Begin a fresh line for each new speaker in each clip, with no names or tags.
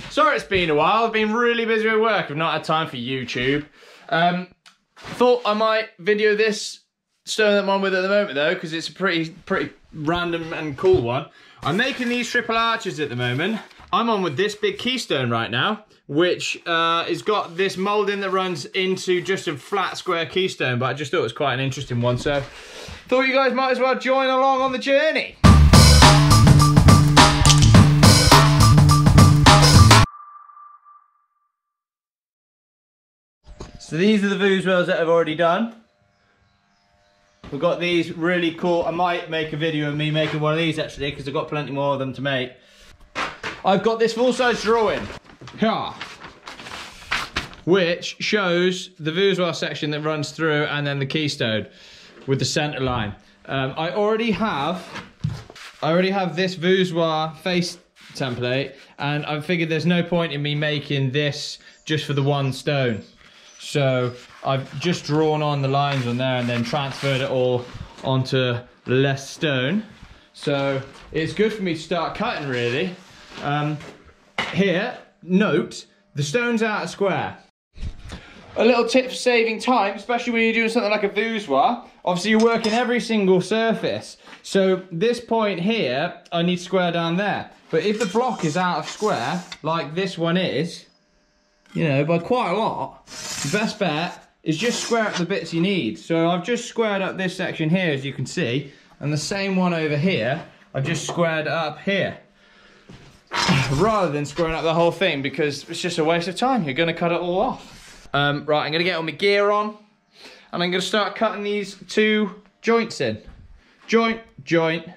Sorry it's been a while, I've been really busy with work, I've not had time for YouTube. Thought I might video this stone that I'm on with at the moment though, because it's a pretty random and cool one. I'm making these triple arches at the moment. I'm on with this big keystone right now, which has got this moulding that runs into just a flat square keystone, but I just thought it was quite an interesting one, so thought you guys might as well join along on the journey. So these are the vouswells that I've already done. We've got these really cool, I might make a video of me making one of these actually, because I've got plenty more of them to make. I've got this full-size drawing here, which shows the vouswell section that runs through and then the keystone with the center line. I already have this vouswell face template, and I figured there's no point in me making this just for the one stone. So I've just drawn on the lines on there and then transferred it all onto less stone. So it's good for me to start cutting really. Here, note, the stone's out of square. A little tip for saving time, especially when you're doing something like a vouswell. Obviously you're working every single surface. So this point here, I need square down there. But if the block is out of square, like this one is, you know, by quite a lot, the best bet is just square up the bits you need. So I've just squared up this section here, as you can see, and the same one over here, I've just squared up here. Rather than squaring up the whole thing, because it's just a waste of time. You're gonna cut it all off. Right, I'm gonna get all my gear on, and I'm gonna start cutting these two joints in. Joint, joint,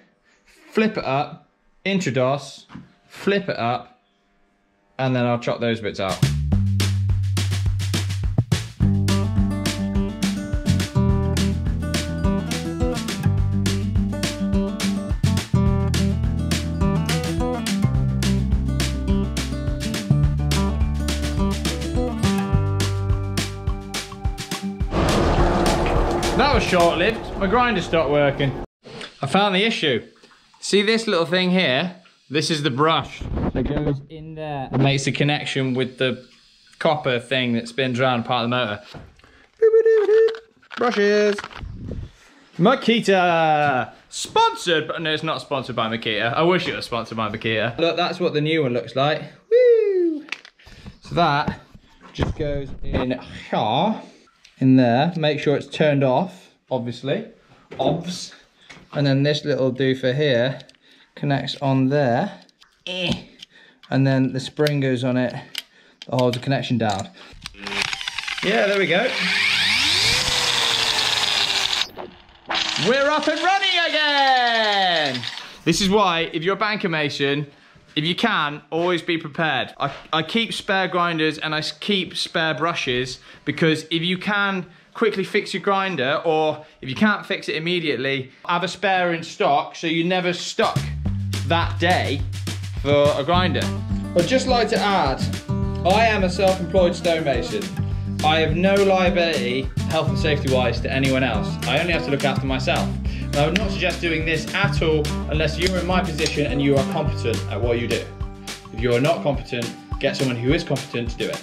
flip it up, introdos, flip it up, and then I'll chop those bits out. That was short-lived. My grinder stopped working. I found the issue. See this little thing here? This is the brush that goes in there and makes the connection with the copper thing that spins around part of the motor. Brushes. Makita. Sponsored, but no, it's not sponsored by Makita. I wish it was sponsored by Makita. Look, that's what the new one looks like. Woo! So that just goes in here. In there, make sure it's turned off, obviously, obvs. And then this little doofer here connects on there, and then the spring goes on it that holds the connection down. Yeah, there we go. We're up and running again! This is why, if you're a banker mason, if you can, always be prepared. I keep spare grinders and I keep spare brushes, because if you can quickly fix your grinder, or if you can't fix it immediately, have a spare in stock so you're never stuck that day for a grinder. I'd just like to add, I am a self-employed stonemason. I have no liability, health and safety wise, to anyone else. I only have to look after myself. And I would not suggest doing this at all unless you're in my position and you are competent at what you do. If you are not competent, get someone who is competent to do it.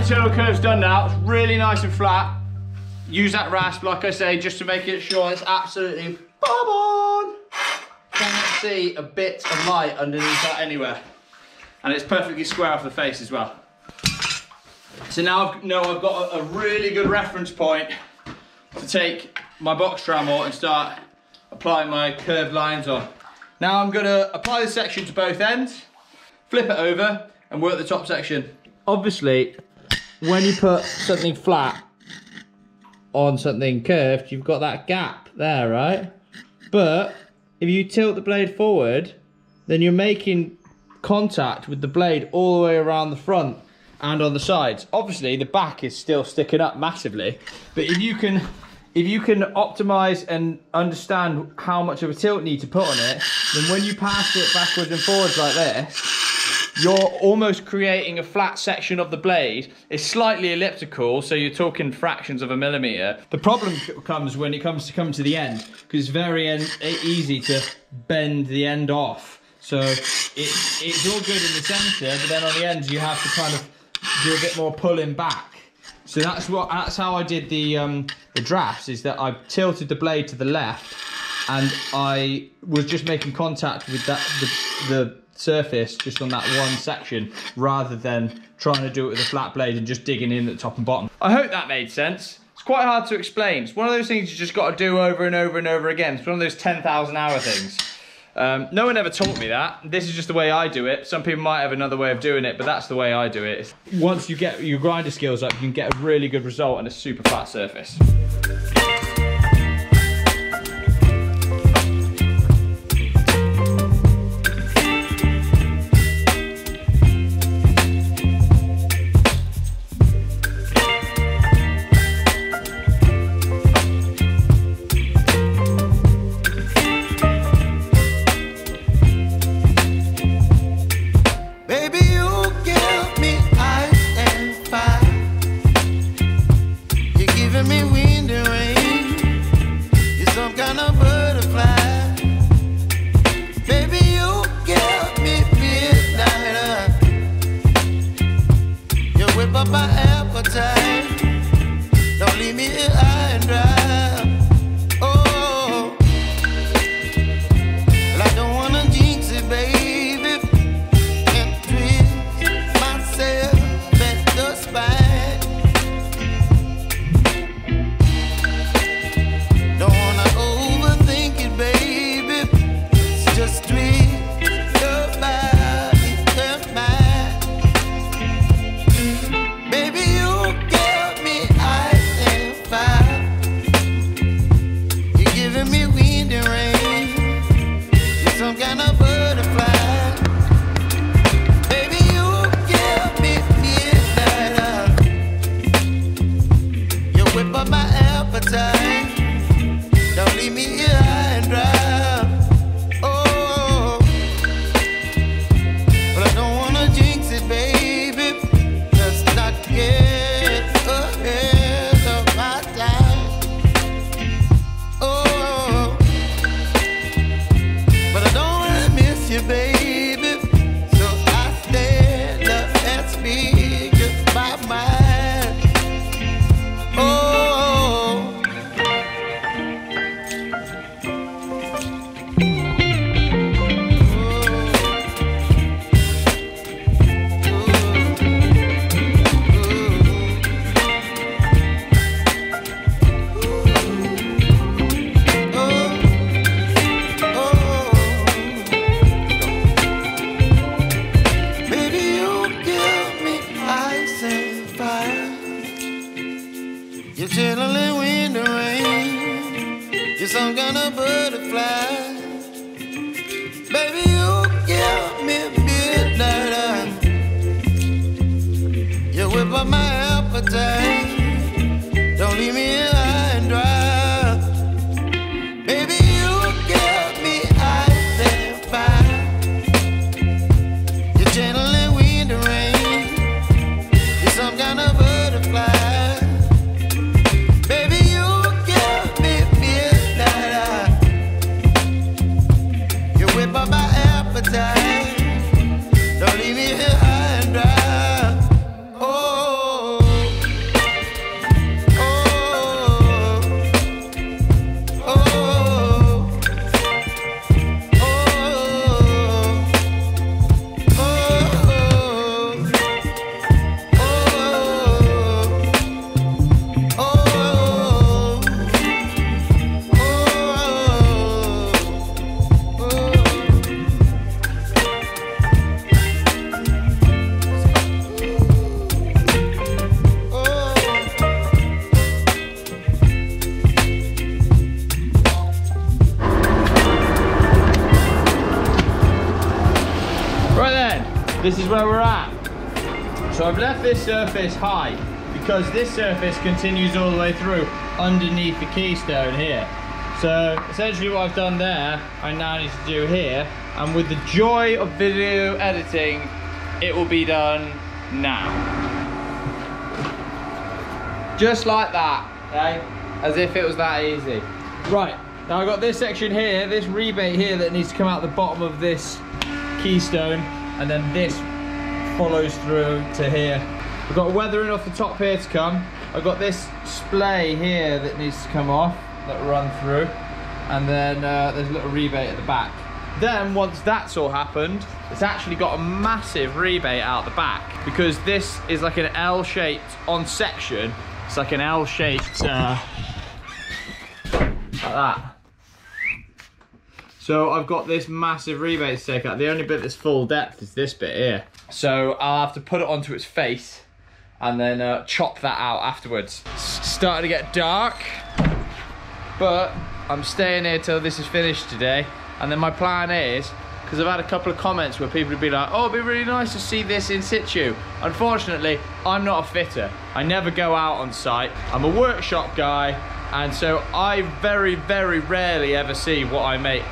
internal curve's done now. It's really nice and flat. Use that rasp, like I say, just to make it sure it's absolutely bob on. Can't see a bit of light underneath that anywhere. And it's perfectly square off the face as well. So now I've got a really good reference point to take my box trammel and start applying my curved lines on. Now I'm going to apply the section to both ends, flip it over and work the top section. Obviously, when you put something flat on something curved, you've got that gap there, right? But if you tilt the blade forward, then you're making contact with the blade all the way around the front and on the sides. Obviously, the back is still sticking up massively, but if you can optimize and understand how much of a tilt you need to put on it, then when you pass it backwards and forwards like this, you're almost creating a flat section of the blade. It's slightly elliptical, so you're talking fractions of a millimeter. The problem comes when it comes to come to the end, because it's very easy to bend the end off. So it's all good in the center, but then on the ends you have to kind of do a bit more pulling back. So that's how I did the drafts, is that I tilted the blade to the left, and I was just making contact with the surface just on that one section, rather than trying to do it with a flat blade and just digging in at the top and bottom. I hope that made sense. It's quite hard to explain. It's one of those things you just got to do over and over and over again. It's one of those 10,000 hour things. No one ever taught me that. This is just the way I do it. Some people might have another way of doing it, but that's the way I do it. Once you get your grinder skills up, you can get a really good result on a super flat surface.
Don't leave me here high and dry. Oh.
this is where we're at. So I've left this surface high because this surface continues all the way through underneath the keystone here. So essentially what I've done there, I now need to do here, and with the joy of video editing, it will be done now. Just like that, okay? As if it was that easy. Right, now I've got this section here, this rebate here that needs to come out the bottom of this keystone, and then this follows through to here. I've got weathering off the top here to come. I've got this splay here that needs to come off, that run through, and then there's a little rebate at the back. Then once that's all happened, it's actually got a massive rebate out the back, because this is like an L-shaped on section. It's like an L-shaped like that. So I've got this massive rebate to take out. The only bit that's full depth is this bit here. So I'll have to put it onto its face and then chop that out afterwards. It's starting to get dark, but I'm staying here till this is finished today. And then my plan is, because I've had a couple of comments where people have been like, oh, it'd be really nice to see this in situ. Unfortunately, I'm not a fitter. I never go out on site. I'm a workshop guy, and so I very, very rarely ever see what I make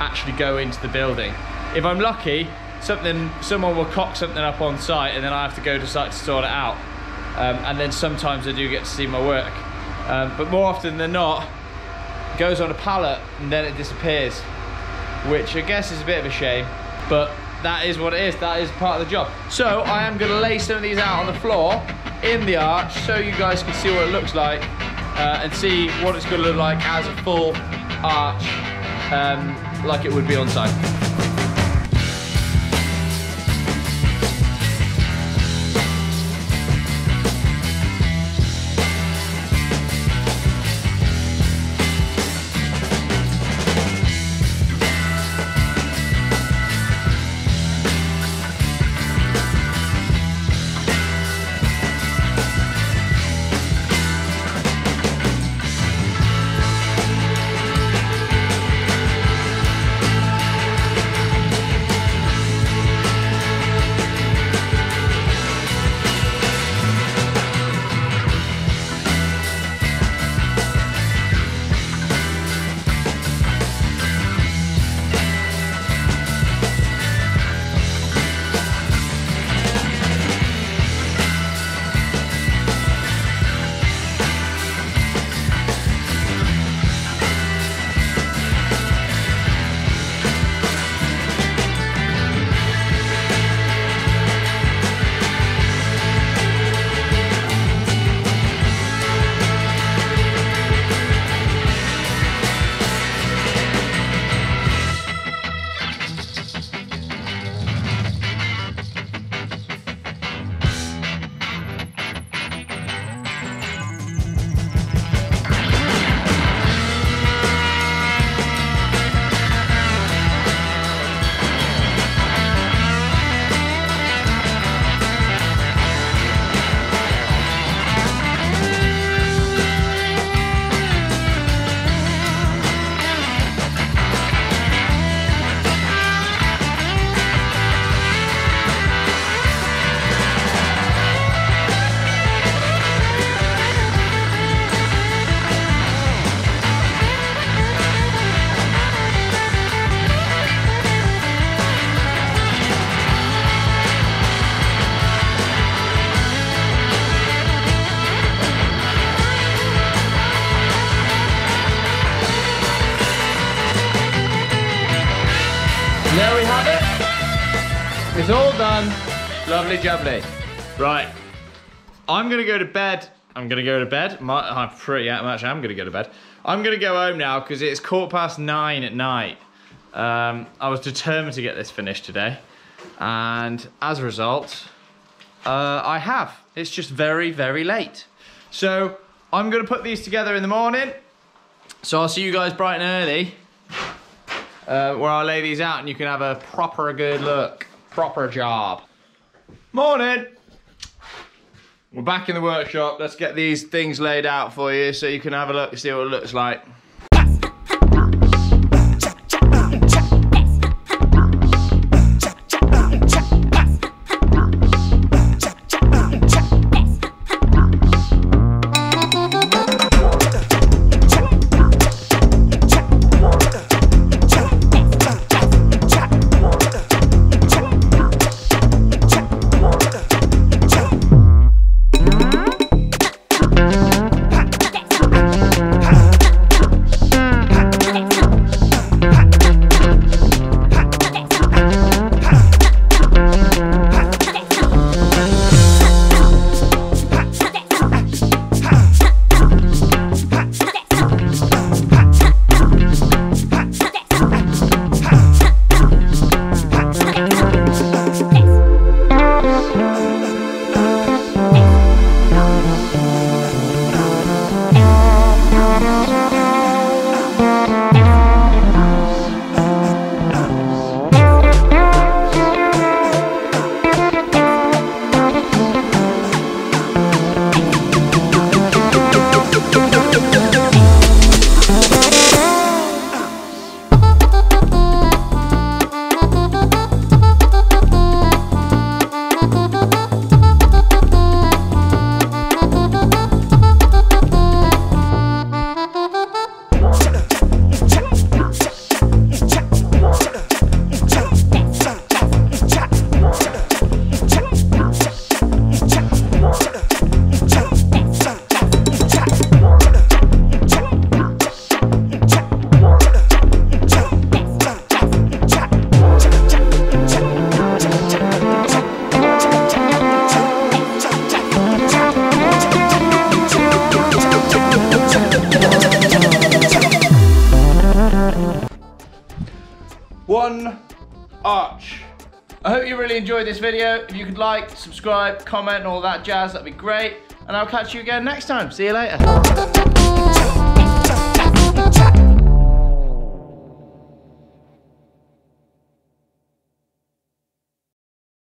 actually go into the building. If I'm lucky, someone will cock something up on site, and then I have to go to site to sort it out. And then sometimes I do get to see my work. But more often than not, it goes on a pallet and then it disappears, which I guess is a bit of a shame, but that is what it is. That is part of the job. So I am going to lay some of these out on the floor in the arch so you guys can see what it looks like and see what it's going to look like as a full arch, like it would be on site. There we have it. It's all done. Lovely jubbly. Right. I'm going to go to bed. I'm pretty much am going to go to bed. I'm going to go home now because it's 9:15 at night. I was determined to get this finished today. And as a result, I have. It's just very, very late. So I'm going to put these together in the morning. So I'll see you guys bright and early. Where I'll lay these out and you can have a proper good look. Proper job. Morning. We're back in the workshop. Let's get these things laid out for you so you can have a look and see what it looks like. one arch. I hope you really enjoyed this video. If you could like, subscribe, comment, and all that jazz, that'd be great. And I'll catch you again next time. See you later.